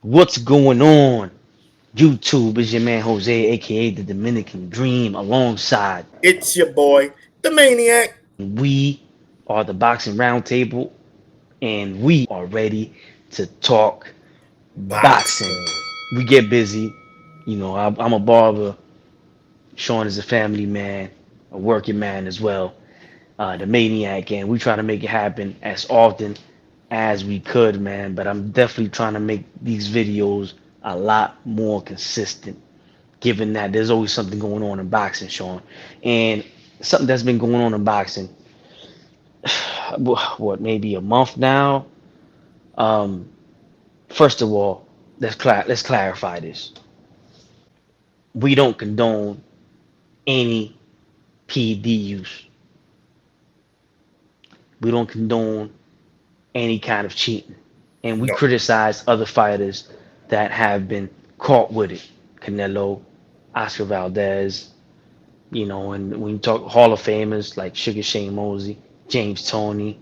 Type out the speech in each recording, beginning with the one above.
What's going on? YouTube is your man Jose, aka the Dominican Dream, alongside It's your boy, the Maniac. we are the Boxing Roundtable, and we are ready to talk boxing. Boxing. We get busy. I'm a barber. Sean is a family man, a working man as well. The Maniac, and we try to make it happen as often as we could, man. But I'm definitely trying to make these videos a lot more consistent, given that there's always something going on in boxing, Sean. And something that's been going on in boxing, what, maybe a month now? Um, First of all, let's clarify this. We don't condone any PED use. We don't condone any kind of cheating. And we No. criticize other fighters that have been caught with it. Canelo, Oscar Valdez, and when you talk Hall of Famers like Sugar Shane Mosley, James Toney,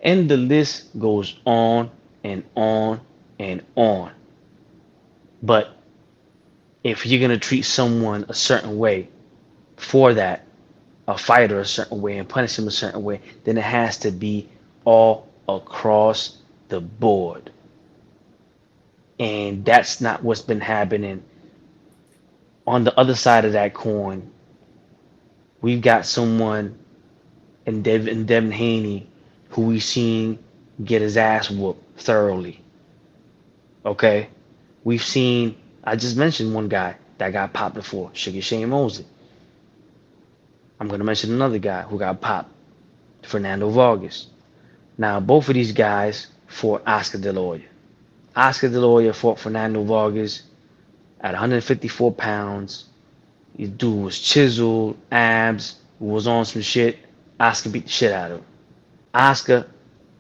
and the list goes on and on and on. But if you're gonna treat someone a certain way for that, a fighter a certain way and punish him a certain way, then it has to be all across the board. And that's not what's been happening. On the other side of that coin, we've got someone in Devin Haney who we've seen get his ass whooped thoroughly. Okay? We've seen, I just mentioned one guy that got popped before, Sugar Shane Mosley. I'm going to mention another guy who got popped, Fernando Vargas. Now, both of these guys fought Oscar De La Hoya. Oscar De La Hoya fought Fernando Vargas at 154 pounds. This dude was chiseled, abs, was on some shit. Oscar beat the shit out of him. Oscar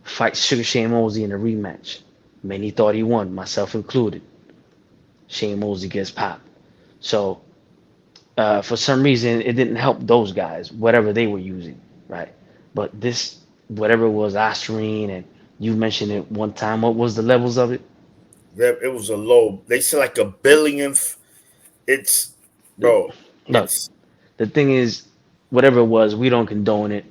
fights Sugar Shane Mosley in a rematch. Many thought he won, myself included. Shane Mosley gets popped. So, for some reason, it didn't help those guys, whatever they were using, right? But this, whatever it was, Ostarine, and you mentioned it one time. What was the levels of it? It was a low. They said like a billionth. It's, bro, Look, it's, the thing is, whatever it was, we don't condone it.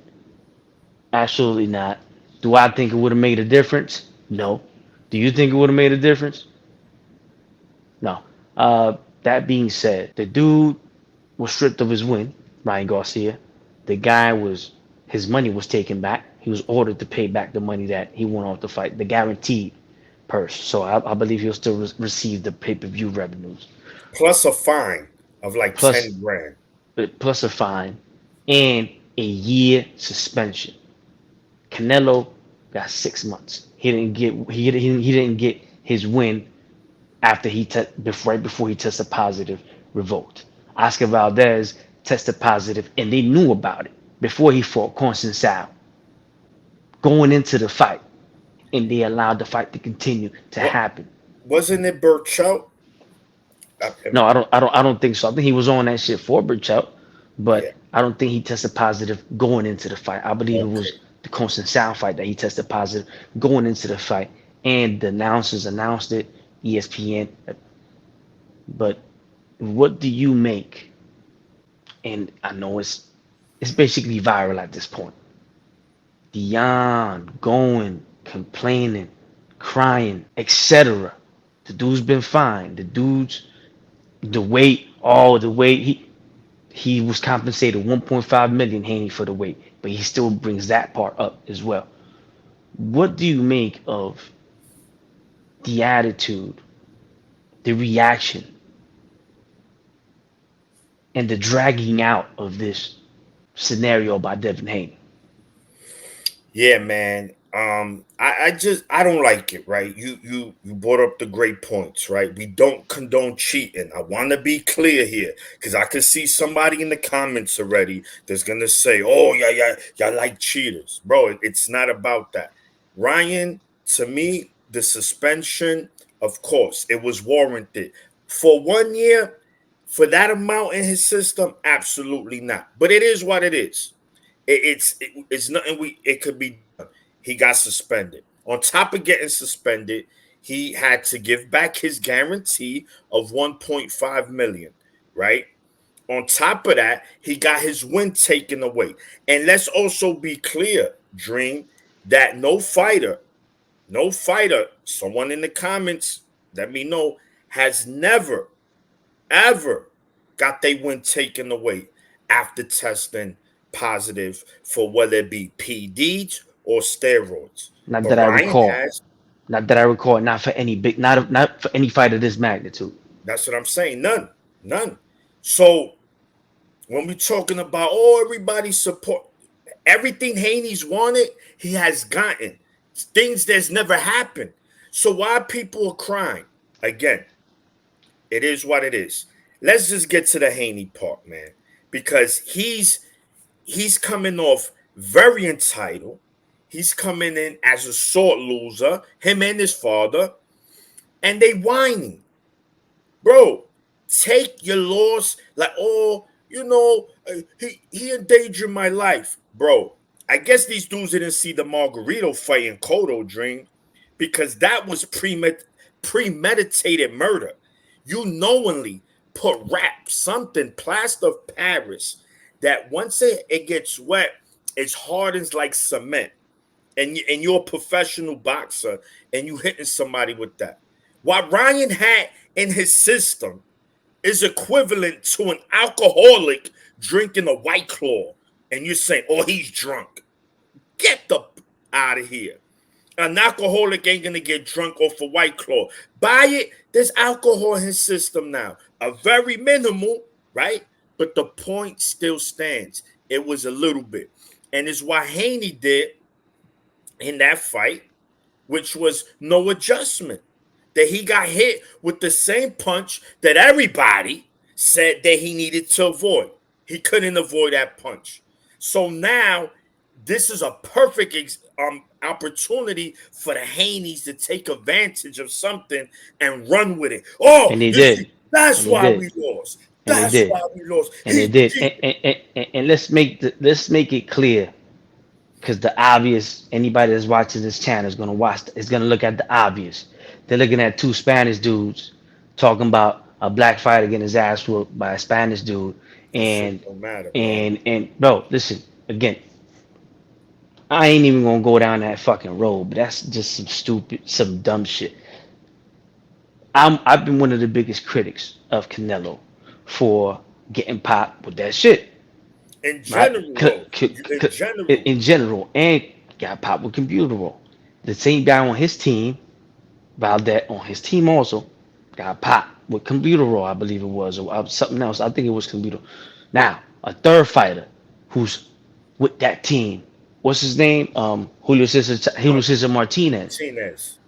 Absolutely not. Do I think it would have made a difference? No. Do you think it would have made a difference? No. That being said, the dude was stripped of his win, Ryan Garcia. The guy was, his money was taken back. He was ordered to pay back the money that he won off the fight, the guaranteed purse. So I believe he'll still receive the pay-per-view revenues. plus a fine of like Plus, 10 grand. plus a fine and a year suspension. Canelo got 6 months. He didn't get his win after right before he tested positive, revoked. Oscar Valdez tested positive, and they knew about it before he fought Consensao going into the fight, and they allowed the fight to continue to What happen. wasn't it Burchout? Uh, No, I don't think so. I think he was on that shit for Burchell, yeah. but I don't think he tested positive going into the fight. I believe it Okay. was the Consensao fight that he tested positive going into the fight, and the announcers announced it, ESPN. But what do you make? And I know it's basically viral at this point. Dion going, complaining, crying, etc. The dude's been fine. The weight, the weight. He was compensated 1.5 million Haney for the weight, but he still brings that part up as well. What do you make of the attitude, the reaction, and the dragging out of this scenario by Devin Haney? Yeah, man. I don't like it, right? You brought up the great points, right? We don't condone cheating. I want to be clear here because I can see somebody in the comments already that's gonna say, "Oh, yeah, yeah, y'all like cheaters, bro." It's not about that. Ryan, to me, the suspension, of course, it was warranted for 1 year. For that amount in his system, absolutely not. But it is what it is. It's nothing we it could be done. He got suspended. On top of getting suspended, he had to give back his guarantee of 1.5 million, right? On top of that, he got his win taken away. And let's also be clear, Dream, that no fighter, someone in the comments, let me know, has never, ever got their win taken away after testing positive for whether it be PDs or steroids. Not But that I Ryan recall. has. Not that I recall. Not for any big. Not for any fight of this magnitude. That's what I'm saying. None. So when we're talking about, oh, everybody support everything Haney's wanted, he has gotten things that's never happened. So why people are crying? Again, it is what it is. Let's just get to the Haney part, man, because he's coming off very entitled. He's coming in as a sore loser, him and his father, and they whining. Bro, take your loss like, oh, he endangered my life. Bro, I guess these dudes didn't see the Margarito fight in Kodo Dream, because that was premeditated murder. You knowingly put something, plaster of Paris, that once it gets wet, it hardens like cement. And you're a professional boxer and you hitting somebody with that. What Ryan had in his system is equivalent to an alcoholic drinking a White Claw, and you're saying, oh, he's drunk. Get the out of here. An alcoholic ain't gonna get drunk off a White Claw. Buy it. There's alcohol in his system now. A very minimal, right? But the point still stands. It was a little bit. And it's what Haney did in that fight, which was no adjustment. That he got hit with the same punch that everybody said that he needed to avoid. He couldn't avoid that punch. So now this is a perfect opportunity for the Haneys to take advantage of something and run with it. Oh, And they you see, did. that's And they why did. we lost. And they That's did. why we lost. And they did. And let's make it clear, because the obvious, anybody that's watching this channel is gonna look at the obvious. They're looking at two Spanish dudes talking about a black fighter getting his ass whooped by a Spanish dude, That shit and don't matter, bro. and bro, listen again. I ain't even gonna go down that fucking road, but that's just some dumb shit. I've been one of the biggest critics of Canelo for getting popped with that shit, In right? general, though, in general, In general, and got popped with computer roll. The same guy on his team, Valdez, on his team also got popped with computer roll, I believe it was, or something else. I think it was computer. Now, a third fighter who's with that team, what's his name? Julio Cesar Martinez Martinez.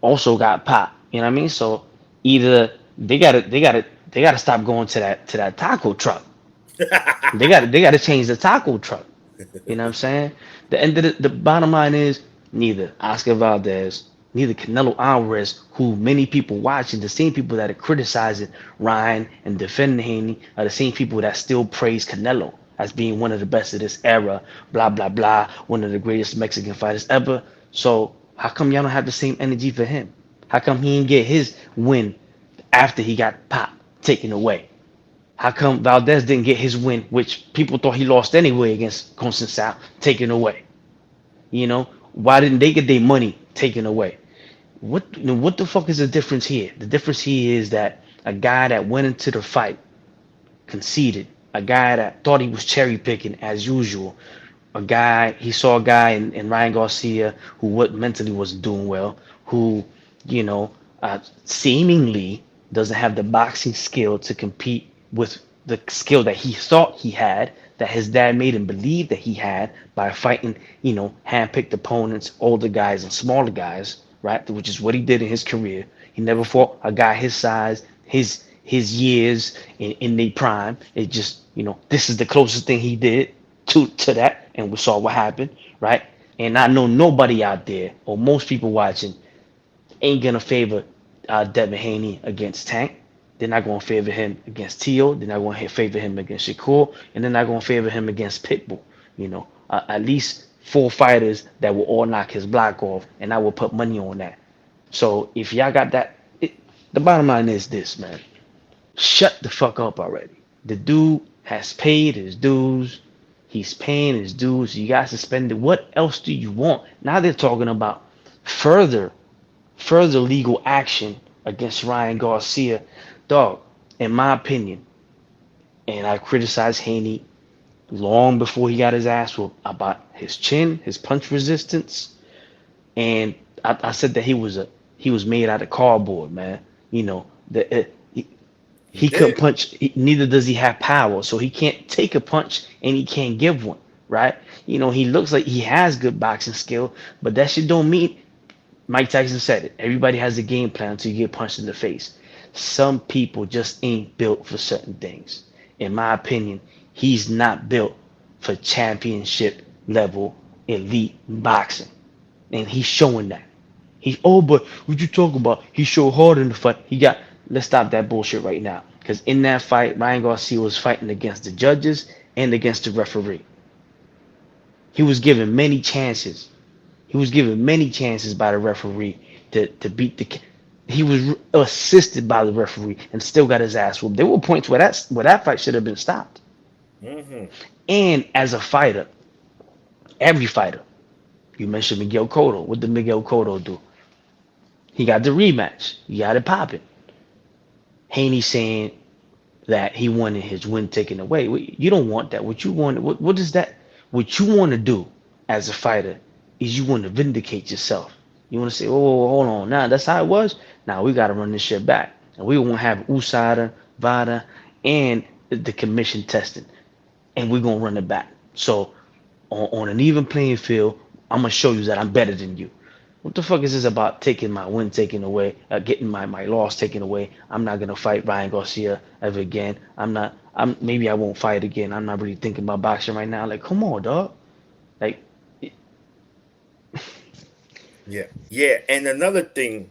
also got popped. You know what I mean? So either they gotta stop going to that taco truck. They gotta change the taco truck. You know what I'm saying? The end of the bottom line is neither Oscar Valdez, neither Canelo Alvarez, who many people watching, the same people that are criticizing Ryan and defending Haney, are the same people that still praise Canelo as being one of the best of this era, blah blah blah, one of the greatest Mexican fighters ever. So how come y'all don't have the same energy for him? How come he didn't get his win after he got popped, taken away? How come Valdez didn't get his win, which people thought he lost anyway against Conceição, taken away? You know, why didn't they get their money taken away? What the fuck is the difference here? The difference here is that a guy that went into the fight conceded, a guy that thought he was cherry picking as usual, he saw a guy in Ryan Garcia who mentally wasn't doing well, who, you know, seemingly doesn't have the boxing skill to compete with the skill that he thought he had, that his dad made him believe that he had by fighting, hand-picked opponents, older guys and smaller guys, right? Which is what he did in his career. He never fought a guy his size, his years in their prime. It just, this is the closest thing he did to that, and we saw what happened, right? And I know nobody out there, or most people watching, ain't gonna favor Devin Haney against Tank. They're not gonna favor him against Tio. They're not gonna favor him against Shakur, and they're not gonna favor him against Pitbull. At least four fighters that will all knock his block off, and I will put money on that. So if y'all got that, the bottom line is this, man. Shut the fuck up already. The dude has paid his dues. He's paying his dues. You got suspended. What else do you want? Now they're talking about further, further legal action against Ryan Garcia. Dog, in my opinion, and I criticized Haney long before he got his ass whooped about his chin, his punch resistance, and I said that he was made out of cardboard, man. You know, He he couldn't did. punch. Neither does he have power, so he can't take a punch and he can't give one. Right? You know, he looks like he has good boxing skill, but that shit don't mean. Mike Tyson said it. Everybody has a game plan until you get punched in the face. Some people just ain't built for certain things. In my opinion, he's not built for championship level elite boxing, and he's showing that. But what you talking about? He showed hard in the fight. Let's stop that bullshit right now. Because in that fight, Ryan Garcia was fighting against the judges and against the referee. He was given many chances. He was given many chances by the referee to beat the. He was assisted by the referee and still got his ass whooped. There were points where that fight should have been stopped. Mm-hmm. And as a fighter, every fighter, you mentioned Miguel Cotto. What did Miguel Cotto do? He got the rematch. He got it popping. Haney saying that he wanted his win taken away. You don't want that. What you want? What is that? What you want to do as a fighter is you want to vindicate yourself. You want to say, "Oh, hold on, now that's how it was. Now we got to run this shit back, and we won't have USADA, VADA, and the commission testing, and we're gonna run it back. So on an even playing field, I'm gonna show you that I'm better than you." What the fuck is this about taking my win taken away, getting my loss taken away? I'm not gonna fight Ryan Garcia ever again. I'm not. Maybe I won't fight again. I'm not really thinking about boxing right now. Like, come on, dog. Like, Yeah. Yeah. And another thing,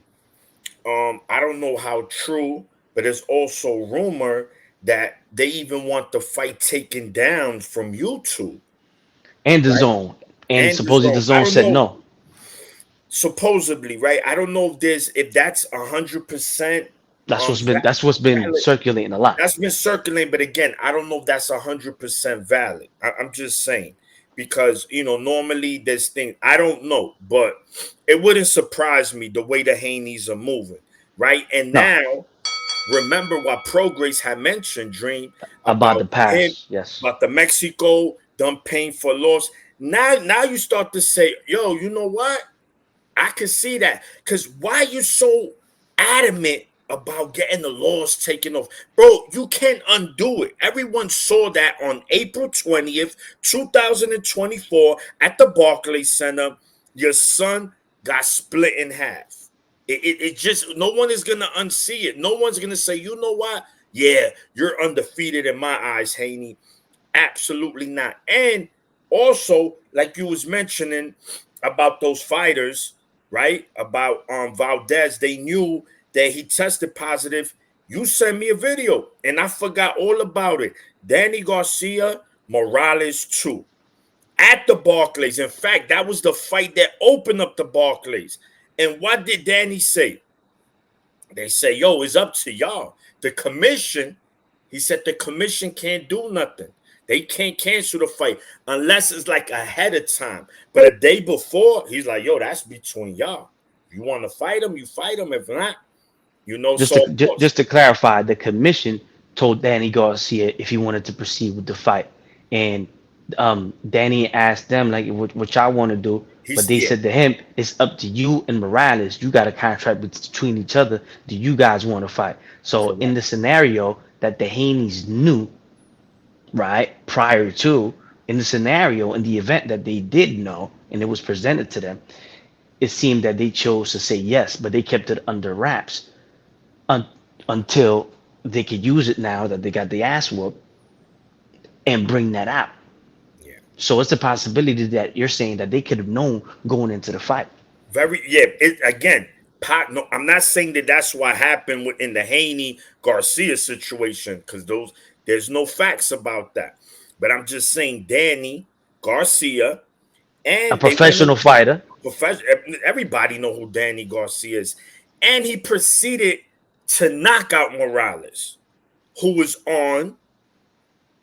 I don't know how true, but there's also rumor that they even want the fight taken down from YouTube, and the right? zone, and And the supposedly the zone. I zone don't said know. no. Supposedly, right? I don't know if that's 100% That's what's been valid. circulating a lot. That's been circulating, but again, I don't know if that's 100% valid. I'm just saying because normally this thing I don't know, but it wouldn't surprise me the way the Haneys are moving, right? And No, now remember what Progress had mentioned, Dream, about the about him, past. Yes. about the Mexico done paying for loss. Now you start to say, yo, you know what? I can see that. Because why you so adamant about getting the laws taken off? Bro, you can't undo it. Everyone saw that on April 20th, 2024 at the Barclays Center. Your son got split in half. It just, no one is going to unsee it. No one's going to say, you know what? Yeah, you're undefeated in my eyes, Haney. Absolutely not. And also, like you was mentioning about those fighters, right? About Valdez, they knew that he tested positive. You sent me a video, and I forgot all about it. Danny Garcia, Morales too, at the Barclays. In fact, that was the fight that opened up the Barclays. And what did Danny say? They say, yo, it's up to y'all. The commission, he said the commission can't do nothing. They can't cancel the fight unless it's like ahead of time. But a day before, he's like, yo, that's between y'all. If you want to fight him, you fight him. If not, Just so to of course. just to clarify, the commission told Danny Garcia if he wanted to proceed with the fight, and Danny asked them like, what y'all want to do?" But He's, they yeah, said to him, "It's up to you and Morales. You got a contract between each other. Do you guys want to fight?" So in correct. the scenario that the Haney's knew, right, prior to, in the scenario, in the event that they did know and it was presented to them, it seemed that they chose to say yes, but they kept it under wraps un- until they could use it now that they got the ass whooped and bring that out. Yeah. So it's a possibility that you're saying that they could have known going into the fight. Very, yeah. Again, no, I'm not saying that that's what happened in the Haney Garcia situation because there's no facts about that. But I'm just saying Danny Garcia, A and they went professional fighter. professional. Everybody know who Danny Garcia is, and he proceeded to knock out Morales, who was on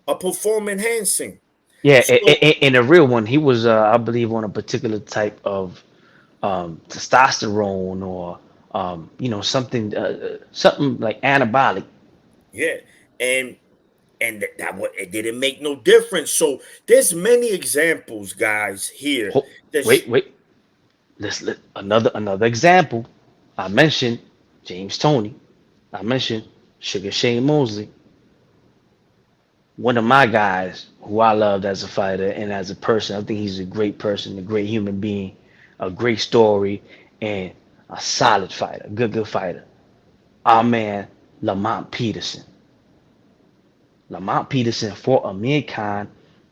a perform enhancing. Yeah, So and a real one. He was, I believe, on a particular type of testosterone or something like anabolic. yeah, and that what it didn't make no difference. So there's many examples, guys, here Ho- that wait. Another example. I mentioned James Toney. I mentioned Sugar Shane Mosley. One of my guys who I loved as a fighter and as a person. I think he's a great person, a great human being, a great story, and a solid fighter, good fighter. Our man Lamont Peterson. Lamont Peterson fought Amir Khan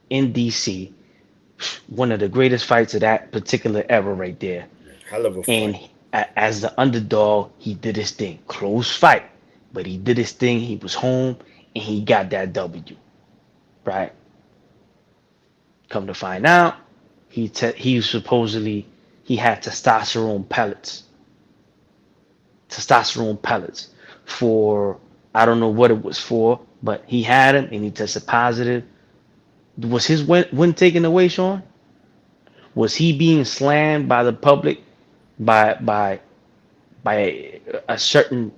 in DC, one of the greatest fights of that particular era right there. hell of a And fight. as the underdog, he did his thing. Close fight, but he did his thing. He was home and he got that W. Right? Come to find out, he supposedly he had testosterone pellets for I don't know what it was for, but he had him and he tested positive. Was his win taken away, Sean? Was he being slammed by the public by by by a certain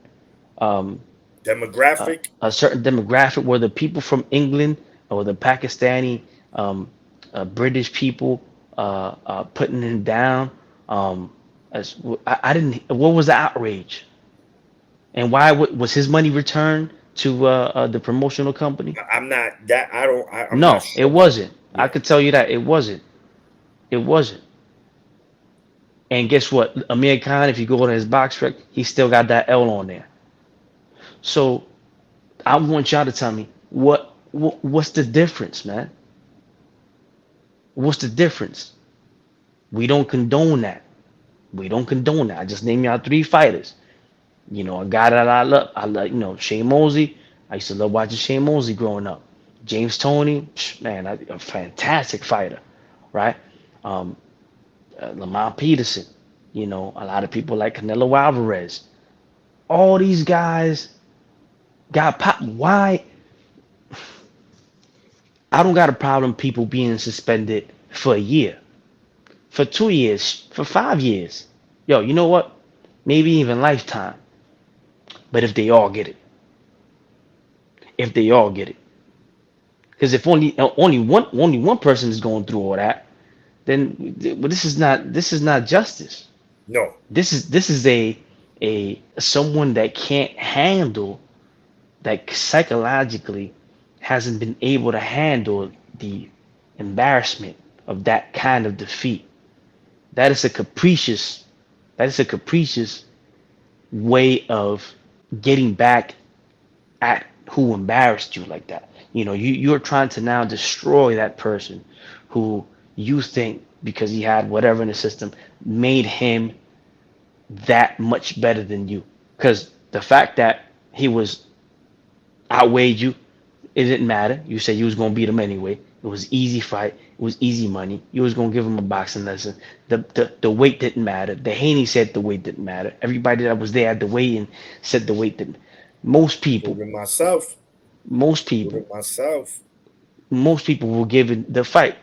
um, Demographic. a certain demographic? Were the people from England or the Pakistani, um, British people putting him down? As I didn't. What was the outrage? And why was his money returned to the promotional company? I'm not that. I don't. I'm not No, it sure about that. wasn't. I Yeah. could tell you that it wasn't. It wasn't. And guess what? Amir Khan, if you go to his box rec, he still got that L on there. So I want y'all to tell me what's the difference, man? What's the difference? We don't condone that. We don't condone that. I just named y'all three fighters. A guy that I love. I love, Shane Mosley. I used to love watching Shane Mosley growing up. James Toney, man, a fantastic fighter, right? Um, Lamont Peterson. A lot of people like Canelo Alvarez. All these guys got pop. Why? I don't got a problem people being suspended for a year, for 2 years, for 5 years. Yo, you know what? Maybe even lifetime. But if they all get it, because if only one person is going through all that, then well, this is not justice. No. This is a someone that can't handle, that psychologically hasn't been able to handle the embarrassment of that kind of defeat. That is a capricious way of getting back at who embarrassed you like that. You're trying to now destroy that person who you think, because he had whatever in the system, made him that much better than you. Because the fact that he was outweighed you, it didn't matter. You said you was gonna beat him anyway. It was easy fight. It was easy money. You was gonna give him a boxing lesson. The weight didn't matter. The Haney said the weight didn't matter. Everybody that was there at the weigh-in said the weight didn't. Most people, Including myself. most people, Including myself. most people were given the fight.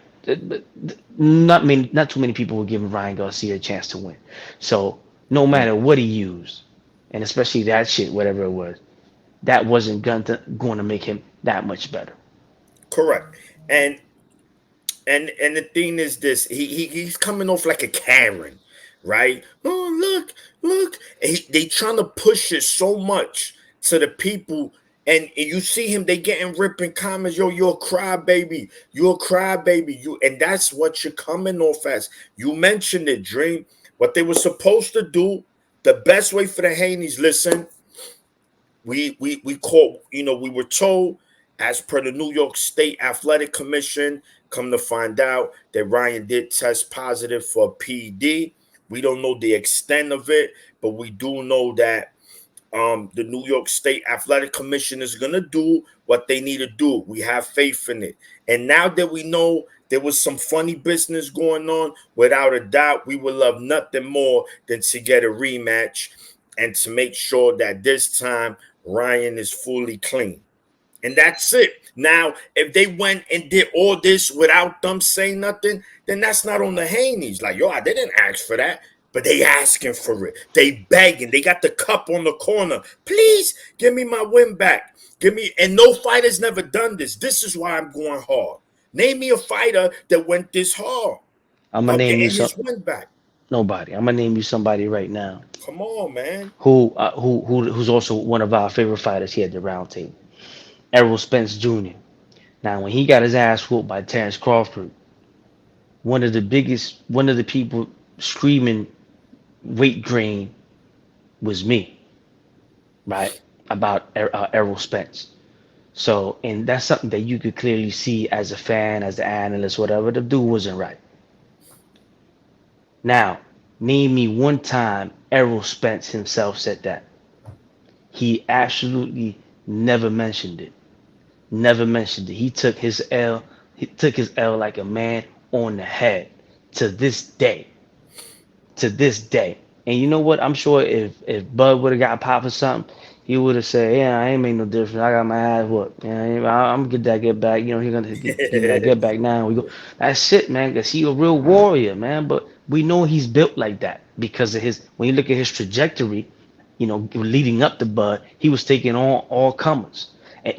Not too many people were giving Ryan Garcia a chance to win. So no matter what he used, and especially that shit, whatever it was, that wasn't going to make him that much better. Correct. And and the thing is this: he's coming off like a Karen, right? Oh, look. And they trying to push it so much to the people. And you see him, they getting ripping comments. Yo, you're a crybaby. You're a crybaby. And that's what you're coming off as. You mentioned it, Dream. What they were supposed to do, the best way for the Haneys, listen, we called, we were told, as per the New York State Athletic Commission, come to find out that Ryan did test positive for PED. We don't know the extent of it, but we do know that the New York State Athletic Commission is going to do what they need to do. We have faith in it. And now that we know there was some funny business going on, without a doubt, we would love nothing more than to get a rematch and to make sure that this time Ryan is fully clean. And that's it. Now, if they went and did all this without them saying nothing, then that's not on the Haneys. Like, yo, I didn't ask for that. But they asking for it. They begging. They got the cup on the corner. Please give me my win back. Give me, and no fighter's never done this. This is why I'm going hard. Name me a fighter that went this hard I'm gonna of name you getting some his win back. nobody. I'm gonna name you somebody right now Come on, man. who's also one of our favorite fighters here at the round table. Errol Spence Jr. Now, when he got his ass whooped by Terrence Crawford, one of the people screaming weight drain was me, right? About Errol Spence. So, and that's something that you could clearly see as a fan, as an analyst, whatever. The dude wasn't right. Now, name me one time Errol Spence himself said that. He absolutely never mentioned it. Never mentioned it. He took his L. He took his L like a man on the head. To this day. To this day. And you know what? I'm sure if Bud would have got popped or something, he would have said, "Yeah, I ain't make no difference. I got my ass whooped. Yeah, I'm gonna get that get back. You know, he's gonna give me that get back now." We go. That's it, man. Cause he a real warrior, man. But we know he's built like that because of his. When you look at his trajectory, you know, leading up to Bud, he was taking on all comers. And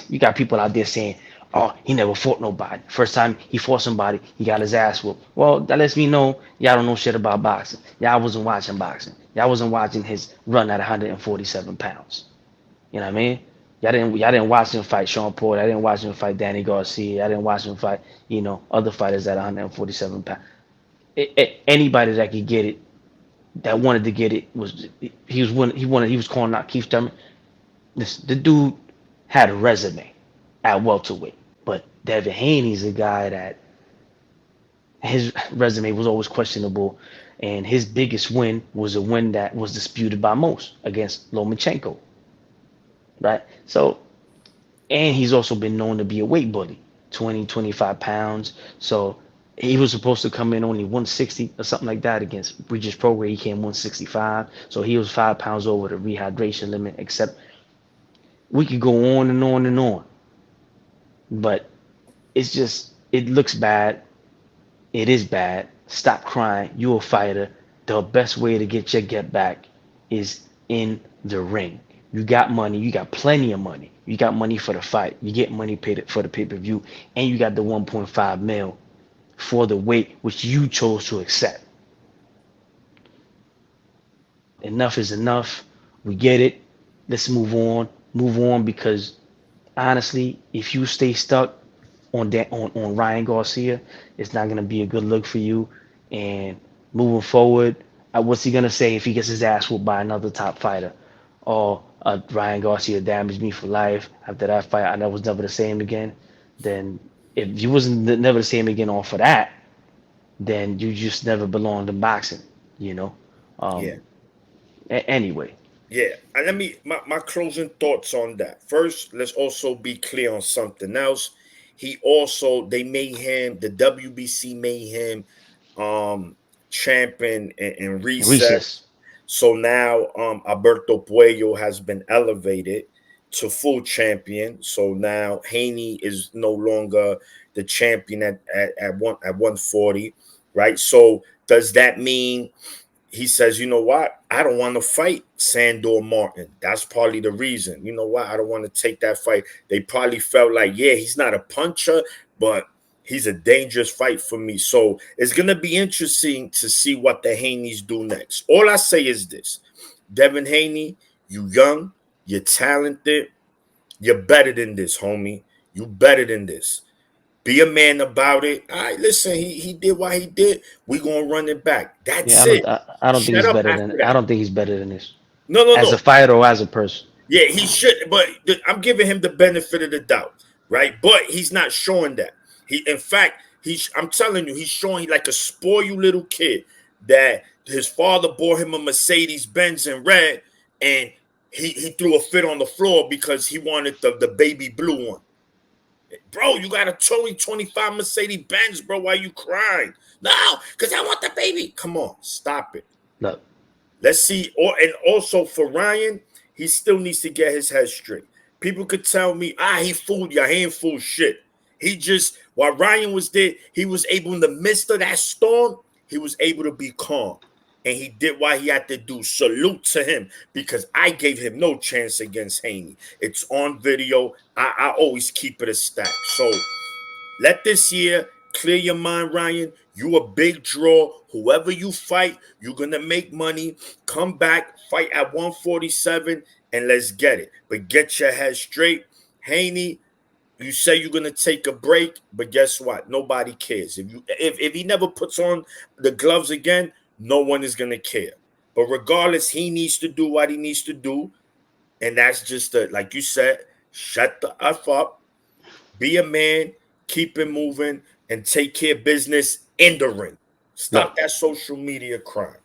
you got people out there saying, "Oh, he never fought nobody. First time he fought somebody, he got his ass whooped." Well, that lets me know y'all don't know shit about boxing. Y'all wasn't watching boxing. Y'all wasn't watching his run at 147 pounds. You know what I mean? Y'all didn't watch him fight Sean Porter. I didn't watch him fight Danny Garcia. I didn't watch him fight, you know, other fighters at 147 pounds. Anybody that could get it, that wanted to get it, was he was calling out Keith Thurman. The dude had a resume at welterweight, but Devin Haney's a guy that his resume was always questionable, and his biggest win was a win that was disputed by most against Lomachenko, right? So, and he's also been known to be a weight bully, 20, 25 pounds. So he was supposed to come in only 160 or something like that against Regis Prograis. He came 165, so he was 5 pounds over the rehydration limit. Except we could go on and on and on, but it's just it looks bad. It is bad. Stop crying. You're a fighter. The best way to get your get back is in the ring. You got money. You got plenty of money. You got money for the fight. You get money paid for the pay-per-view, and you got the 1.5 mil for the weight which you chose to accept. Enough is enough. We get it. Let's move on. Move on because honestly, if you stay stuck on Ryan Garcia, it's not gonna be a good look for you. And moving forward, what's he gonna say if he gets his ass whooped by another top fighter? Or Ryan Garcia damaged me for life. After that fight, I was never the same again. Then if you wasn't never the same again off of that, then you just never belonged in boxing. You know. Yeah. Um, anyway, Yeah, and let me my closing thoughts on that. First, let's also be clear on something else. He also they made him the WBC made him champion in recess. recess. So now Alberto Puello has been elevated to full champion. So now Haney is no longer the champion at 140, right? So does that mean he says, you know what? I don't want to fight Sandor Martin. That's probably the reason. You know what? I don't want to take that fight. They probably felt like, yeah, he's not a puncher, but he's a dangerous fight for me. So it's going to be interesting to see what the Haneys do next. All I say is this. Devin Haney, you young, you're talented, you're better than this, homie. You better than this. Be a man about it. All right, listen, he did what he did. We gonna run it back. Yeah, That's it. I don't think Shut he's up better than after I that. don't think he's better than this No, no, as a no. fighter or as a person. Yeah, he should, but I'm giving him the benefit of the doubt, right? But he's not showing that. In fact, I'm telling you, he's showing like a spoiled little kid that his father bought him a Mercedes Benz in red, and he threw a fit on the floor because he wanted the baby blue one. Bro, you got a 2025 Mercedes Benz, bro. Why you crying? No, because I want the baby. Come on, stop it. Look, Let's see. And also for Ryan, he still needs to get his head straight. People could tell me, he fooled you. He ain't fool shit. He just, while Ryan was there, he was able, in the midst of that storm, he was able to be calm. And he did what he had to do. Salute to him, because I gave him no chance against Haney. It's on video. I always keep it a stack. So let this year clear your mind, Ryan. You a big draw. Whoever you fight, you're gonna make money. Come back, fight at 147, and let's get it. But get your head straight. Haney, you say you're gonna take a break, but guess what? Nobody cares. If he never puts on the gloves again, no one is gonna care. But regardless, he needs to do what he needs to do, and that's just like you said, shut the f up, be a man, keep it moving, and take care of business in the ring. Stop look, that social media crime.